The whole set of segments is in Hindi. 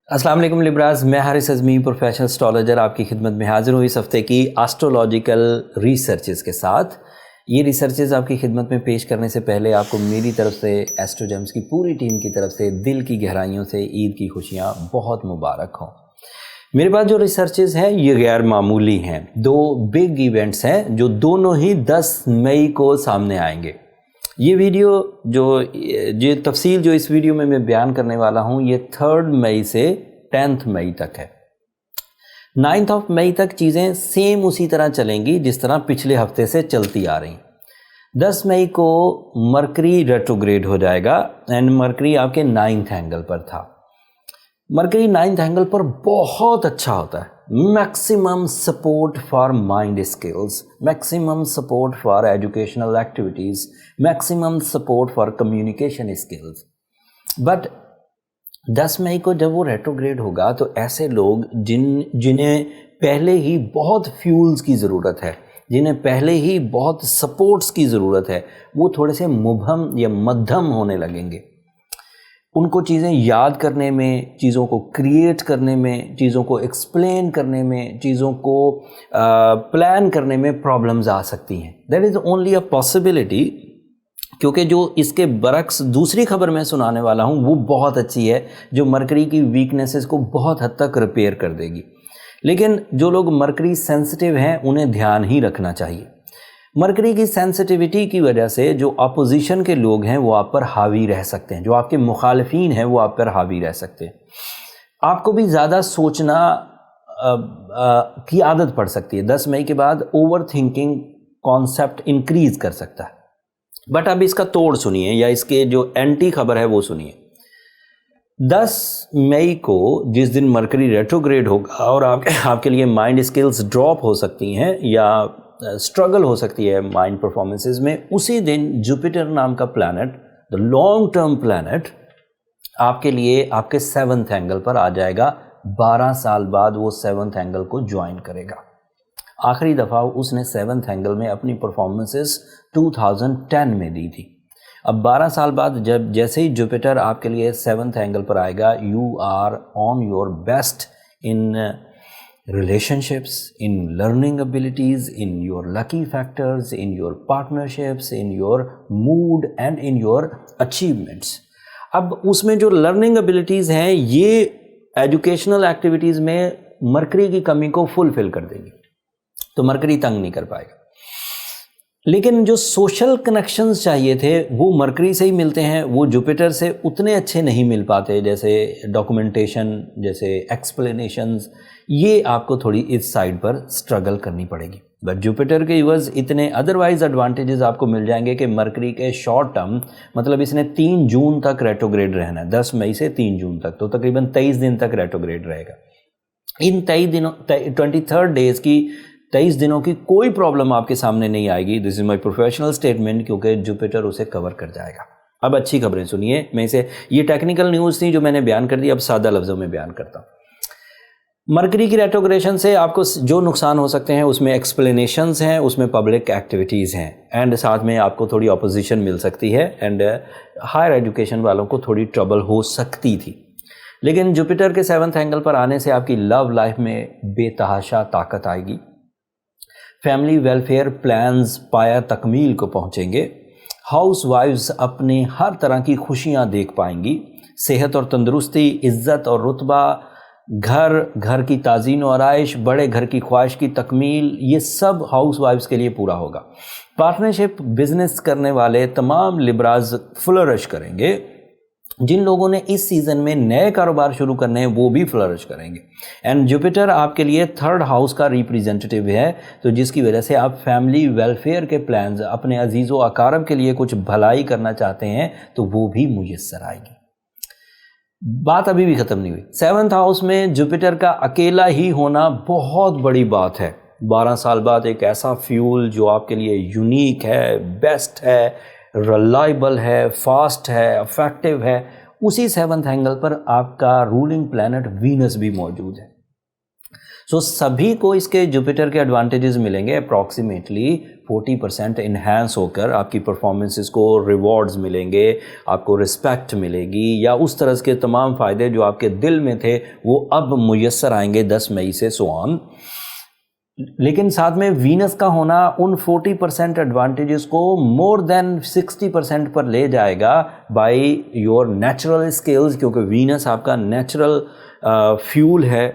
अस्सलाम वालेकुम लिब्रास, मैं हारिस अज़मी प्रोफेशनल एस्ट्रोलॉजर आपकी खिदमत में हाजिर हूँ इस हफ्ते की एस्ट्रोलॉजिकल रिसर्चेस के साथ। ये रिसर्चेस आपकी खिदमत में पेश करने से पहले आपको मेरी तरफ से एस्ट्रोजेम्स की पूरी टीम की तरफ से दिल की गहराइयों से ईद की खुशियाँ बहुत मुबारक हों। मेरे पास जो रिसर्चेस हैं ये गैर मामूली हैं। दो बिग इवेंट्स हैं जो दोनों ही 10 मई को सामने आएंगे। ये वीडियो जो तफसील जो इस वीडियो में मैं बयान करने वाला हूँ ये 3 मई से 10 मई तक है। 9 मई तक चीज़ें सेम उसी तरह चलेंगी जिस तरह पिछले हफ्ते से चलती आ रही। 10 मई को मरकरी रेट्रोग्रेड हो जाएगा एंड मरकरी आपके 9th एंगल पर था। मरकरी 9th एंगल पर बहुत अच्छा होता है। Maximum support for mind skills, maximum support for educational activities, maximum support for communication skills. But 10 मई को जब वो रेट्रोग्रेड होगा तो ऐसे लोग जिन्हें पहले ही बहुत फ्यूल्स की ज़रूरत है, जिन्हें पहले ही बहुत सपोर्ट्स की ज़रूरत है, वो थोड़े से मुबहम या मध्यम होने लगेंगे। उनको चीज़ें याद करने में, चीज़ों को क्रिएट करने में, चीज़ों को एक्सप्लेन करने में, चीज़ों को प्लान करने में प्रॉब्लम्स आ सकती हैं। That is only a possibility, क्योंकि जो इसके बरक्स दूसरी खबर मैं सुनाने वाला हूँ वो बहुत अच्छी है, जो मरकरी की वीकनेसेस को बहुत हद तक रिपेयर कर देगी। लेकिन जो लोग मरकरी सेंसिटिव हैं उन्हें ध्यान ही रखना चाहिए। मरकरी की सेंसिटिविटी की वजह से जो अपोजिशन के लोग हैं वो आप पर हावी रह सकते हैं, जो आपके मुखालिफिन हैं वो आप पर हावी रह सकते हैं। आपको भी ज़्यादा सोचना की आदत पड़ सकती है। 10 मई के बाद ओवर थिंकिंग कॉन्सेप्ट इंक्रीज़ कर सकता है। बट अब इसका तोड़ सुनिए, या इसके जो एंटी खबर है वो सुनिए। 10 मई को जिस दिन मरकरी रेट्रोग्रेड होगा और आपके लिए माइंड स्किल्स ड्रॉप हो सकती हैं या स्ट्रगल हो सकती है माइंड परफॉर्मेंसेस में, उसी दिन जुपिटर नाम का planet, the long term planet, आपके लिए आपके 7th एंगल पर आ जाएगा। 12 साल बाद वो 7th एंगल को ज्वाइन करेगा। आखिरी दफ़ा उसने 7th एंगल में अपनी परफॉर्मेंसेस 2010 में दी थी। अब 12 साल बाद जब जैसे ही जुपिटर आपके लिए 7th एंगल पर आएगा, you are on your best in relationships, in learning abilities, in your lucky factors, in your partnerships, in your mood and in your achievements। अब उसमें जो लर्निंग एबिलिटीज़ हैं ये एजुकेशनल एक्टिविटीज़ में मरकरी की कमी को फुलफिल कर देगी, तो मरकरी तंग नहीं कर पाएगा। लेकिन जो सोशल कनेक्शंस चाहिए थे वो मरकरी से ही मिलते हैं, वो जुपिटर से उतने अच्छे नहीं मिल पाते, जैसे डॉक्यूमेंटेशन, जैसे एक्सप्लेनेशंस, ये आपको थोड़ी इस साइड पर स्ट्रगल करनी पड़ेगी। बट जुपिटर के यूज़ इतने अदरवाइज एडवांटेजेस आपको मिल जाएंगे कि मरकरी के शॉर्ट टर्म, मतलब इसने 3 जून तक रेट्रोग्रेड रहना है, 10 मई से 3 जून तक, तो तकरीबन 23 दिन तक रेट्रोग्रेड रहेगा। इन 23 दिनों 23 डेज़ की 23 दिनों की कोई प्रॉब्लम आपके सामने नहीं आएगी। This is my professional statement, क्योंकि जुपिटर उसे कवर कर जाएगा। अब अच्छी खबरें सुनिए। मैं इसे, ये टेक्निकल न्यूज़ थी जो मैंने बयान कर दी, अब सादा लफ्ज़ों में बयान करता हूँ। मरकरी की रेट्रोग्रेशन से आपको जो नुकसान हो सकते हैं उसमें एक्सप्लेनेशंस हैं, उसमें पब्लिक एक्टिविटीज़ हैं, एंड साथ में आपको थोड़ी अपोजिशन मिल सकती है, एंड हायर एजुकेशन वालों को थोड़ी ट्रबल हो सकती थी। लेकिन जुपिटर के 7th एंगल पर आने से आपकी लव लाइफ में बेतहाशा ताकत आएगी। फैमिली वेलफेयर प्लान्स पाया तकमील को पहुंचेंगे। हाउस वाइफ्स अपने हर तरह की खुशियां देख पाएंगी। सेहत और तंदुरुस्ती, इज्जत और रुतबा, घर की ताज़ीन और आराइश, बड़े घर की ख्वाहिश की तकमील, ये सब हाउस वाइफ्स के लिए पूरा होगा। पार्टनरशिप बिजनेस करने वाले तमाम लिब्राज फ्लरिश करेंगे। जिन लोगों ने इस सीज़न में नए कारोबार शुरू करने हैं वो भी फ्लरिश करेंगे। एंड जुपिटर आपके लिए 3rd हाउस का रिप्रेजेंटेटिव है, तो जिसकी वजह से आप फैमिली वेलफेयर के प्लान्स, अपने अजीज़ो अकारब के लिए कुछ भलाई करना चाहते हैं तो वो भी मुयस्सर आएगी। बात अभी भी ख़त्म नहीं हुई। 7th हाउस में जुपिटर का अकेला ही होना बहुत बड़ी बात है। 12 साल बाद एक ऐसा फ्यूल जो आपके लिए यूनिक है, बेस्ट है, रिलायबल है, फास्ट है, इफेक्टिव है, उसी 7th एंगल पर आपका रूलिंग प्लैनेट वीनस भी मौजूद है। सो सभी को इसके जुपिटर के एडवांटेजेस मिलेंगे, अप्रॉक्सीमेटली 40% इन्हांस होकर आपकी परफॉर्मेंसेस को रिवॉर्ड्स मिलेंगे, आपको रिस्पेक्ट मिलेगी, या उस तरह के तमाम फ़ायदे जो आपके दिल में थे वो अब मुयस्सर आएंगे 10 मई से सो ऑन। लेकिन साथ में वीनस का होना उन 40% एडवांटेजेस को मोर देन 60% पर ले जाएगा बाय योर नेचुरल स्किल्स, क्योंकि वीनस आपका नेचुरल फ्यूल है,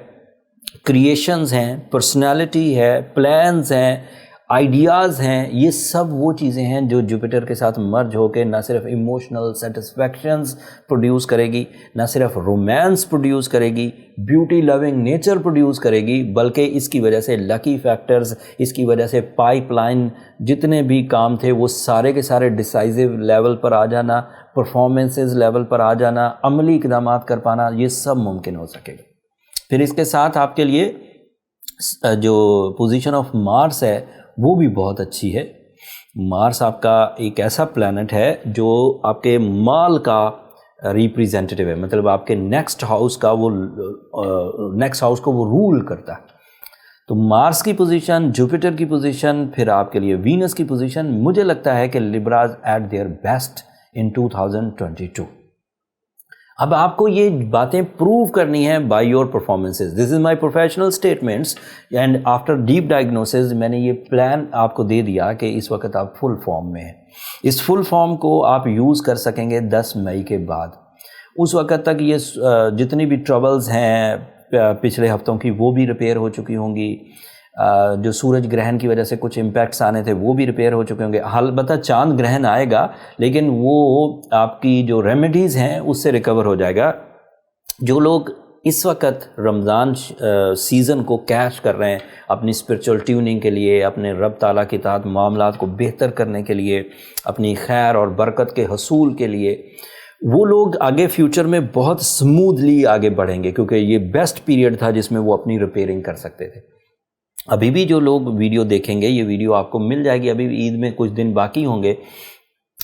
क्रिएशंस हैं, पर्सनालिटी है, प्लान्स हैं, आइडियाज़ हैं। ये सब वो चीज़ें हैं जो जुपिटर के साथ मर्ज होकर ना सिर्फ इमोशनल सेटिस्फैक्शंस प्रोड्यूस करेगी, ना सिर्फ रोमांस प्रोड्यूस करेगी, ब्यूटी लविंग नेचर प्रोड्यूस करेगी, बल्कि इसकी वजह से लकी फैक्टर्स, इसकी वजह से पाइपलाइन जितने भी काम थे वो सारे के सारे डिसाइसिव लेवल पर आ जाना, परफॉर्मेंसेस लेवल पर आ जाना, अमली इक़दाम कर पाना, ये सब मुमकिन हो सकेगा। फिर इसके साथ आपके लिए जो पोजीशन ऑफ मार्स है वो भी बहुत अच्छी है। मार्स आपका एक ऐसा प्लैनेट है जो आपके माल का रिप्रेजेंटेटिव है, मतलब आपके नेक्स्ट हाउस को वो रूल करता है। तो मार्स की पोजीशन, जुपिटर की पोजीशन, फिर आपके लिए वीनस की पोजीशन, मुझे लगता है कि लिब्राज एट देयर बेस्ट इन 2022। अब आपको ये बातें प्रूव करनी है by your performances. This is my professional statements and after deep diagnosis मैंने ये प्लान आपको दे दिया कि इस वक्त आप फुल फॉर्म में हैं। इस फुल फॉर्म को आप यूज़ कर सकेंगे 10 मई के बाद। उस वक्त तक ये जितनी भी ट्रबल्स हैं पिछले हफ्तों की वो भी रिपेयर हो चुकी होंगी, जो सूरज ग्रहण की वजह से कुछ इम्पैक्ट्स आने थे वो भी रिपेयर हो चुके होंगे। अलबत्ता चांद ग्रहण आएगा लेकिन वो आपकी जो रेमेडीज़ हैं उससे रिकवर हो जाएगा। जो लोग इस वक्त रमज़ान सीज़न को कैश कर रहे हैं अपनी स्पिरिचुअल ट्यूनिंग के लिए, अपने रब ताला के तहत मामलात को बेहतर करने के लिए, अपनी खैर और बरकत के हसूल के लिए, वो लोग आगे फ्यूचर में बहुत स्मूथली आगे बढ़ेंगे, क्योंकि ये बेस्ट पीरियड था जिसमें वो अपनी रिपेयरिंग कर सकते थे। अभी भी जो लोग वीडियो देखेंगे, ये वीडियो आपको मिल जाएगी, अभी ईद में कुछ दिन बाकी होंगे।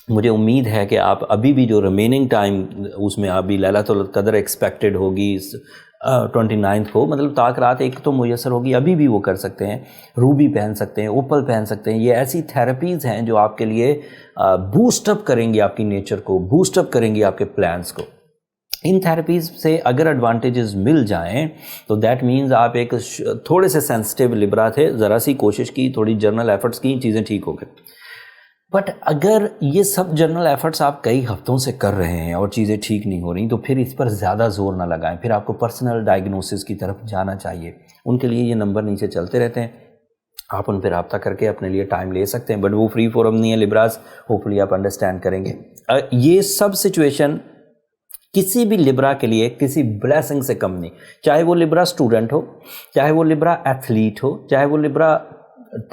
मुझे उम्मीद है कि आप अभी भी जो रिमेनिंग टाइम उसमें अभी लैलतुल कदर एक्सपेक्टेड होगी 29 को, मतलब ताक रात एक तो मुयसर होगी, अभी भी वो कर सकते हैं। रूबी पहन सकते हैं, ओपल पहन सकते हैं। ये ऐसी थेरेपीज़ हैं जो आपके लिए बूस्टअप करेंगी आपकी नेचर को, बूस्टअप करेंगी आपके प्लान्स को। इन थेरेपीज़ से अगर एडवांटेजेस मिल जाएं तो दैट मीन्स आप एक थोड़े से सेंसिटिव लिब्रा थे, ज़रा सी कोशिश की, थोड़ी जर्नल एफर्ट्स की, चीज़ें ठीक हो गई। बट अगर ये सब जर्नल एफर्ट्स आप कई हफ्तों से कर रहे हैं और चीज़ें ठीक नहीं हो रही, तो फिर इस पर ज़्यादा जोर ना लगाएं। फिर आपको पर्सनल डायग्नोसिस की तरफ जाना चाहिए। उनके लिए ये नंबर नीचे चलते रहते हैं, आप उन पर रब्ता करके अपने लिए टाइम ले सकते हैं। बट वो फ्री फोरम नहीं है लिब्रास, होपफुली आप अंडरस्टैंड करेंगे। ये सब सिचुएशन किसी भी लिब्रा के लिए किसी ब्लेसिंग से कम नहीं। चाहे वो लिब्रा स्टूडेंट हो, चाहे वो लिब्रा एथलीट हो, चाहे वो लिब्रा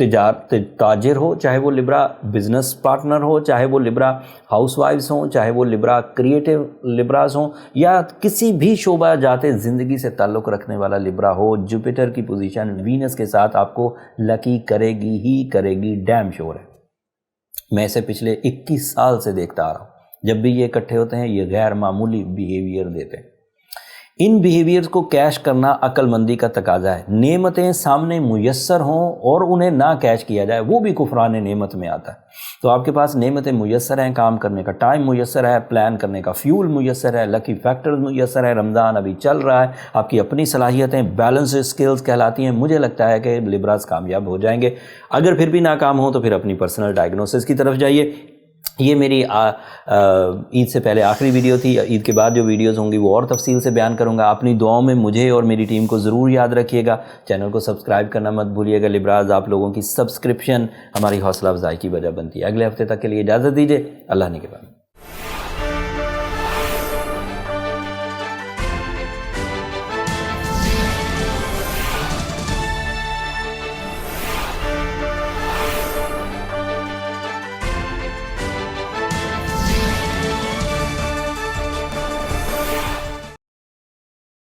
ताजिर हो, चाहे वो लिब्रा बिजनेस पार्टनर हो, चाहे वो लिब्रा हाउसवाइफ्स हों, चाहे वो लिब्रा क्रिएटिव लिब्रास हों, या किसी भी शोबा जाते ज़िंदगी से ताल्लुक़ रखने वाला लिब्रा हो, जुपिटर की पोजीशन वीनस के साथ आपको लकी करेगी ही करेगी, डैम श्योर है। मैं इसे पिछले 21 साल से देखता आ रहा हूँ। जब भी ये इकट्ठे होते हैं ये गैर मामूली बिहेवियर देते हैं। इन बिहेवियर्स को कैश करना अक्लमंदी का तकाजा है। नेमतें सामने मुयस्सर हों और उन्हें ना कैश किया जाए, वो भी कुफरान नेमत में आता है। तो आपके पास नेमतें मुयस्सर हैं, काम करने का टाइम मुयस्सर है, प्लान करने का फ्यूल मुयस्सर है, लकी फैक्टर्स मुयस्सर है, रमज़ान अभी चल रहा है, आपकी अपनी सलाहियतें बैलेंस स्किल्स कहलाती हैं। मुझे लगता है कि लिब्रास कामयाब हो जाएंगे। अगर फिर भी नाकाम हो तो फिर अपनी पर्सनल डायग्नोसिस की तरफ जाइए। ये मेरी ईद से पहले आखिरी वीडियो थी। ईद के बाद जो वीडियोस होंगी वो और तफसील से बयान करूंगा। अपनी दुआओं में मुझे और मेरी टीम को ज़रूर याद रखिएगा। चैनल को सब्सक्राइब करना मत भूलिएगा। लिब्राज आप लोगों की सब्सक्रिप्शन हमारी हौसला अफजाई की वजह बनती है। अगले हफ्ते तक के लिए इजाज़त दीजिए। अल्लाह ने के बाद।